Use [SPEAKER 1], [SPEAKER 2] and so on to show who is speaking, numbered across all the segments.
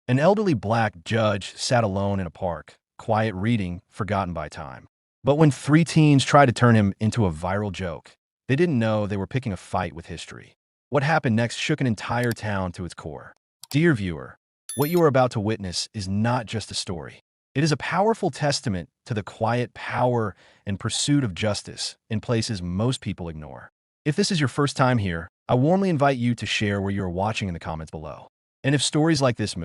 [SPEAKER 1] An elderly black judge sat alone in a park, quiet reading, forgotten by time. But when three teens tried to turn him into a viral joke, they didn't know they were picking a fight with history. What happened next shook an entire town to its core. Dear viewer, what you are about to witness is not just a story. It is a powerful testament to the quiet power and pursuit of justice in places most people ignore. If this is your first time here, I warmly invite you to share where you are watching in the comments below. And if stories like this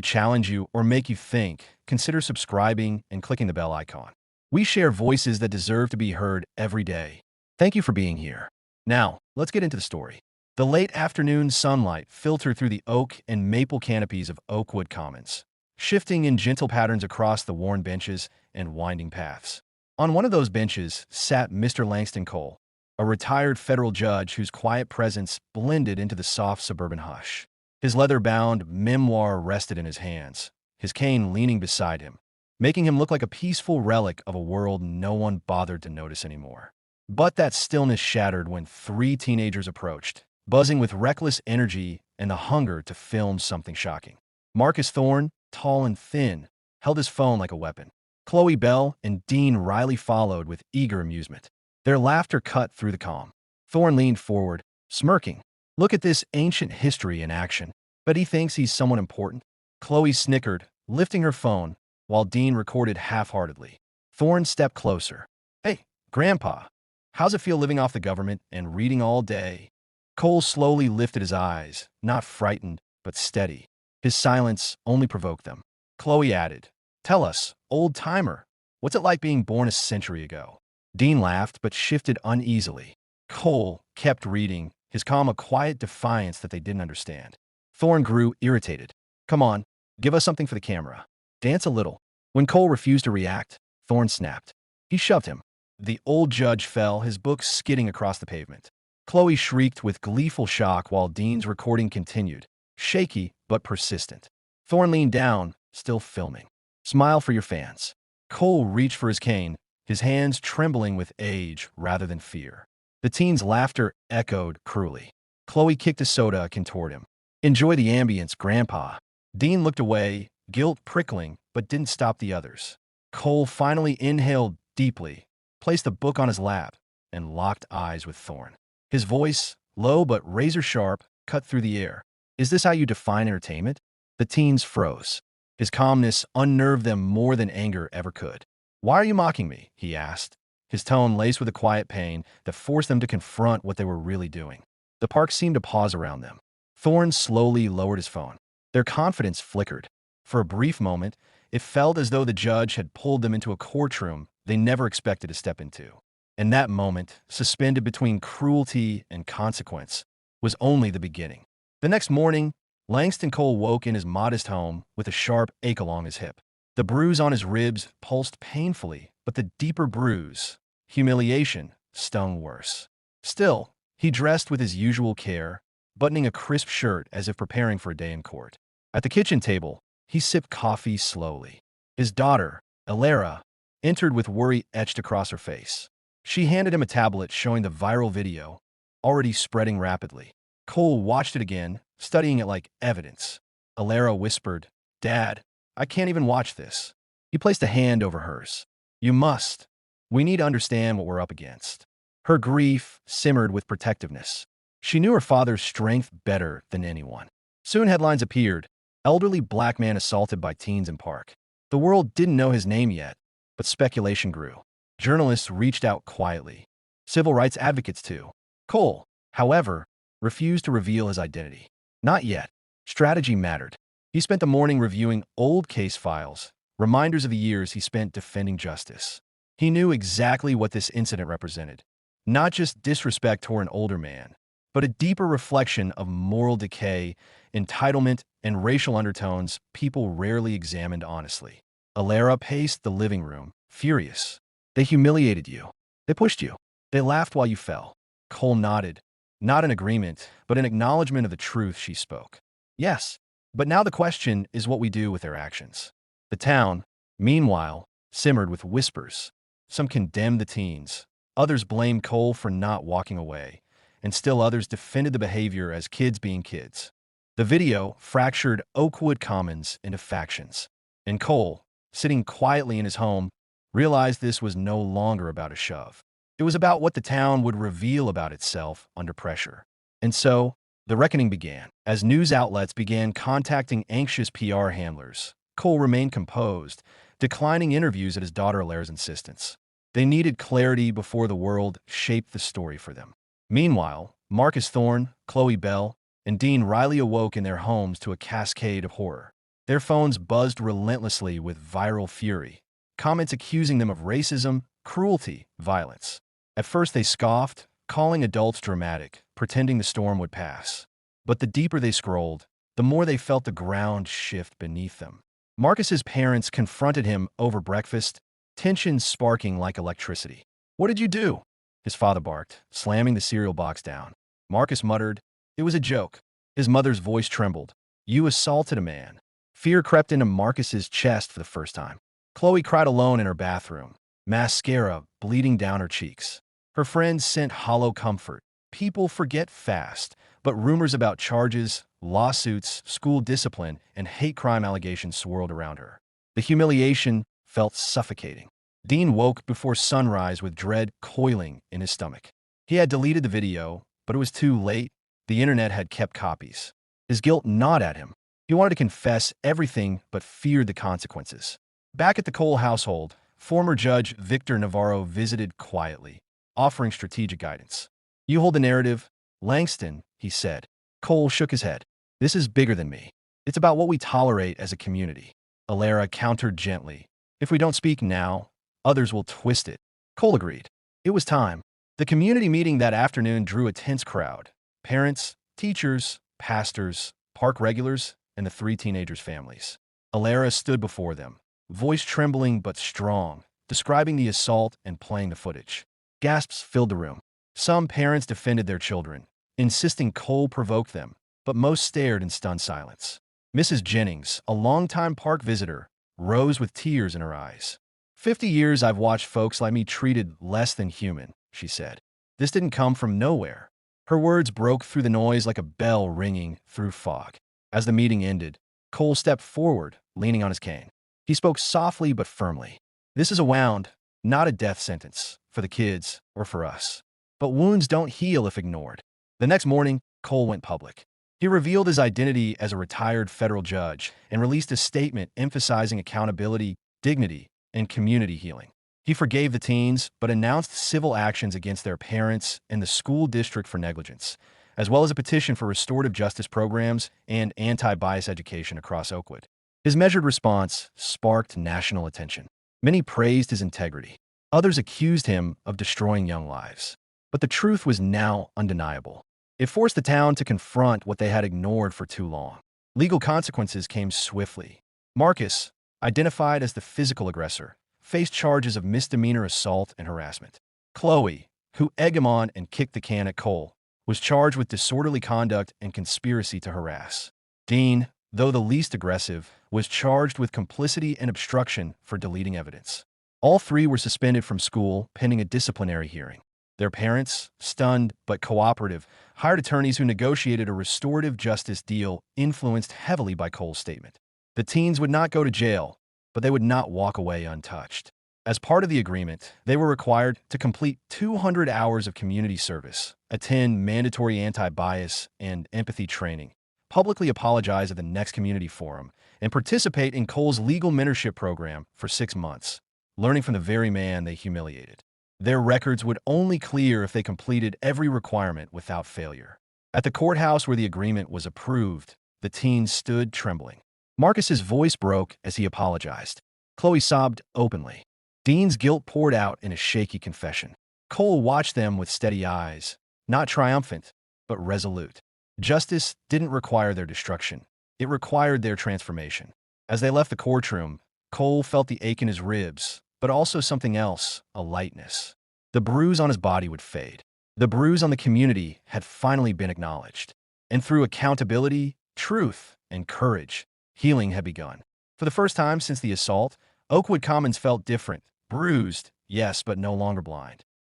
[SPEAKER 1] challenge you, or make you think, consider subscribing and clicking the bell icon. We share voices that deserve to be heard every day. Thank you for being here. Now, let's get into the story. The late afternoon sunlight filtered through the oak and maple canopies of Oakwood Commons, shifting in gentle patterns across the worn benches and winding paths. On one of those benches sat Mr. Langston Cole, a retired federal judge whose quiet presence blended into the soft suburban hush. His leather-bound memoir rested in his hands, his cane leaning beside him, making him look like a peaceful relic of a world no one bothered to notice anymore. But that stillness shattered when three teenagers approached, buzzing with reckless energy and the hunger to film something shocking. Marcus Thorne, tall and thin, held his phone like a weapon. Chloe Bell and Dean Riley followed with eager amusement. Their laughter cut through the calm. Thorne leaned forward, smirking. Look at this ancient history in action. But he thinks he's someone important. Chloe snickered, lifting her phone, while Dean recorded half-heartedly. Thorne stepped closer. Hey, Grandpa, how's it feel living off the government and reading all day? Cole slowly lifted his eyes, not frightened, but steady. His silence only provoked them. Chloe added, Tell us, old-timer, what's it like being born a century ago? Dean laughed, but shifted uneasily. Cole kept reading, his calm a quiet defiance that they didn't understand. Thorne grew irritated. Come on, give us something for the camera. Dance a little. When Cole refused to react, Thorne snapped. He shoved him. The old judge fell, his book skidding across the pavement. Chloe shrieked with gleeful shock while Dean's recording continued, shaky but persistent. Thorne leaned down, still filming. Smile for your fans. Cole reached for his cane, his hands trembling with age rather than fear. The teen's laughter echoed cruelly. Chloe kicked a soda akin toward him. Enjoy the ambience, Grandpa. Dean looked away, guilt prickling, but didn't stop the others. Cole finally inhaled deeply, placed the book on his lap, and locked eyes with Thorne. His voice, low but razor-sharp, cut through the air. Is this how you define entertainment? The teens froze. His calmness unnerved them more than anger ever could. Why are you mocking me? He asked, his tone laced with a quiet pain that forced them to confront what they were really doing. The park seemed to pause around them. Thorne slowly lowered his phone. Their confidence flickered. For a brief moment, it felt as though the judge had pulled them into a courtroom they never expected to step into. And that moment, suspended between cruelty and consequence, was only the beginning. The next morning, Langston Cole woke in his modest home with a sharp ache along his hip. The bruise on his ribs pulsed painfully, but the deeper bruise, humiliation, stung worse. Still, he dressed with his usual care, buttoning a crisp shirt as if preparing for a day in court. At the kitchen table, he sipped coffee slowly. His daughter, Elara, entered with worry etched across her face. She handed him a tablet showing the viral video, already spreading rapidly. Cole watched it again, studying it like evidence. Elara whispered, Dad, I can't even watch this. He placed a hand over hers. You must. We need to understand what we're up against. Her grief simmered with protectiveness. She knew her father's strength better than anyone. Soon headlines appeared. Elderly black man assaulted by teens in park. The world didn't know his name yet, but speculation grew. Journalists reached out quietly. Civil rights advocates too. Cole, however, refused to reveal his identity. Not yet. Strategy mattered. He spent the morning reviewing old case files, reminders of the years he spent defending justice. He knew exactly what this incident represented. Not just disrespect toward an older man, but a deeper reflection of moral decay, entitlement, and racial undertones people rarely examined honestly. Elara paced the living room, furious. They humiliated you. They pushed you. They laughed while you fell. Cole nodded, not in agreement, but in acknowledgement of the truth she spoke. Yes, but now the question is what we do with their actions. The town, meanwhile, simmered with whispers. Some condemned the teens. Others blamed Cole for not walking away, and still others defended the behavior as kids being kids. The video fractured Oakwood Commons into factions, and Cole, sitting quietly in his home, realized this was no longer about a shove. It was about what the town would reveal about itself under pressure. And so, the reckoning began. As news outlets began contacting anxious PR handlers, Cole remained composed, declining interviews at his daughter Alara's insistence. They needed clarity before the world shaped the story for them. Meanwhile, Marcus Thorne, Chloe Bell, and Dean Riley awoke in their homes to a cascade of horror. Their phones buzzed relentlessly with viral fury, comments accusing them of racism, cruelty, violence. At first they scoffed, calling adults dramatic, pretending the storm would pass. But the deeper they scrolled, the more they felt the ground shift beneath them. Marcus's parents confronted him over breakfast, tension sparking like electricity. "What did you do?" his father barked, slamming the cereal box down. Marcus muttered, "It was a joke." His mother's voice trembled. "You assaulted a man." Fear crept into Marcus's chest for the first time. Chloe cried alone in her bathroom, mascara bleeding down her cheeks. Her friends sent hollow comfort. People forget fast, but rumors about charges, lawsuits, school discipline, and hate crime allegations swirled around her. The humiliation felt suffocating. Dean woke before sunrise with dread coiling in his stomach. He had deleted the video, but it was too late. The internet had kept copies. His guilt gnawed at him. He wanted to confess everything but feared the consequences. Back at the Cole household, former Judge Victor Navarro visited quietly, offering strategic guidance. "You hold the narrative, Langston," he said. Cole shook his head. "This is bigger than me. It's about what we tolerate as a community." Alara countered gently. "If we don't speak now, others will twist it." Cole agreed. It was time. The community meeting that afternoon drew a tense crowd. Parents, teachers, pastors, park regulars, and the three teenagers' families. Alara stood before them, voice trembling but strong, describing the assault and playing the footage. Gasps filled the room. Some parents defended their children, insisting Cole provoked them, but most stared in stunned silence. Mrs. Jennings, a longtime park visitor, rose with tears in her eyes. 50 years I've watched folks like me treated less than human," she said. "This didn't come from nowhere." Her words broke through the noise like a bell ringing through fog. As the meeting ended, Cole stepped forward, leaning on his cane. He spoke softly but firmly. "This is a wound, not a death sentence, for the kids or for us. But wounds don't heal if ignored." The next morning, Cole went public. He revealed his identity as a retired federal judge and released a statement emphasizing accountability, dignity, and community healing. He forgave the teens, but announced civil actions against their parents and the school district for negligence, as well as a petition for restorative justice programs and anti-bias education across Oakwood. His measured response sparked national attention. Many praised his integrity. Others accused him of destroying young lives. But the truth was now undeniable. It forced the town to confront what they had ignored for too long. Legal consequences came swiftly. Marcus, identified as the physical aggressor, faced charges of misdemeanor assault and harassment. Chloe, who egged him on and kicked the can at Cole, was charged with disorderly conduct and conspiracy to harass. Dean, though the least aggressive, was charged with complicity and obstruction for deleting evidence. All three were suspended from school pending a disciplinary hearing. Their parents, stunned but cooperative, hired attorneys who negotiated a restorative justice deal influenced heavily by Cole's statement. The teens would not go to jail, but they would not walk away untouched. As part of the agreement, they were required to complete 200 hours of community service, attend mandatory anti-bias and empathy training, publicly apologize at the next community forum, and participate in Cole's legal mentorship program for 6 months, learning from the very man they humiliated. Their records would only clear if they completed every requirement without failure. At the courthouse where the agreement was approved, the teens stood trembling. Marcus's voice broke as he apologized. Chloe sobbed openly. Dean's guilt poured out in a shaky confession. Cole watched them with steady eyes, not triumphant, but resolute. Justice didn't require their destruction. It required their transformation. As they left the courtroom, Cole felt the ache in his ribs, but also something else, a lightness. The bruise on his body would fade. The bruise on the community had finally been acknowledged. And through accountability, truth, and courage, healing had begun. For the first time since the assault, Oakwood Commons felt different. Bruised, yes, but no longer blind.